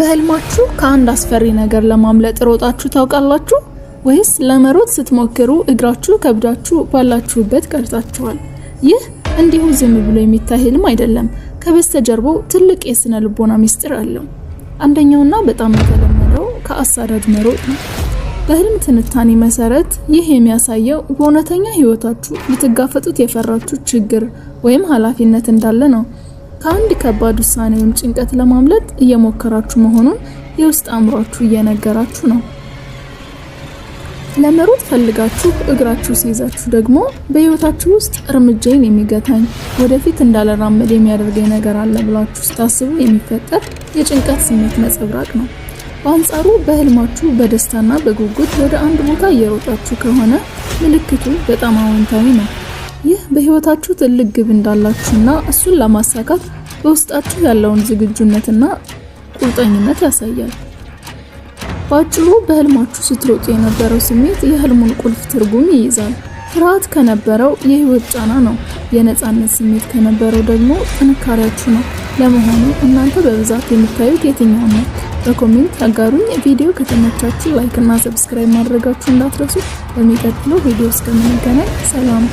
በህልማችሁ ከአንድ አስፈሪ ነገር ለማምለጥ ሮጣችሁ ታውቃላችሁ? ወይስ ለመሮጥ ስትሞክሩ እግራችሁ ከብዳችሁ ባላችሁበት ቀርታችኋል? ይህ እንዲሁ ዝም ብሎ የሚታይ ህልም አይደለም። ከበስተጀርባው ትልቅ የስነ ልቦና ሚስጥር አለው። አንደኛውና በጣም የተለመደው ከአሳዳጅ መሮጥ ነው። በህልም ትንታኔ መሰረት ይህ የሚያሳየው በእውነተኛ ህይወታችሁ ልትጋፈጡት የፈራችሁ ችግር ወይም ኃላፊነት እንዳለ ነው። ከአንድ ከባድ ውሳኔ ወይም ጭንቀት ለማምለጥ እየሞከራችሁ መሆኑን የውስጥ አእምሯችሁ እየነገራችሁ ነው። ለመሮጥ ፈልጋችሁ እግራችሁ ሲይዛችሁ ደግሞ በህይወታችሁ ውስጥ እርምጃዬን የሚገታኝ ወደፊት እንዳልራመድ የሚያደርገኝ ነገር አለ ብላችሁ ስታስቡ የሚፈጠር የጭንቀት ስሜት ነጸብራቅ ነው። በአንጻሩ በህልማችሁ በደስታና በጉጉት ወደ አንድ ቦታ እየሮጣችሁ ከሆነ ምልክቱ በጣም አዎንታዊ ነው። ይህ በህይወታችሁ ትልቅ ግብ እንዳላችሁና እሱን ለማሳካት በውስጣችሁ ያለውን ዝግጁነትና ቁርጠኝነት ያሳያል። ባጭሩ በህልማችሁ ስትሮጡ የነበረው ስሜት የህልሙን ቁልፍ ትርጉም ይይዛል። ፍርሃት ከነበረው የህይወት ጫና ነው። የነጻነት ስሜት ከነበረው ደግሞ ጥንካሬያችሁ ነው። ለመሆኑ እናንተ በብዛት የምታዩት የትኛው ነው? በኮሜንት አጋሩኝ። ቪዲዮ ከተመቻችሁ ላይክ እና ሰብስክራይብ ማድረጋችሁ እንዳትረሱ። በሚቀጥለው ቪዲዮ እስከምንገናኝ ሰላም።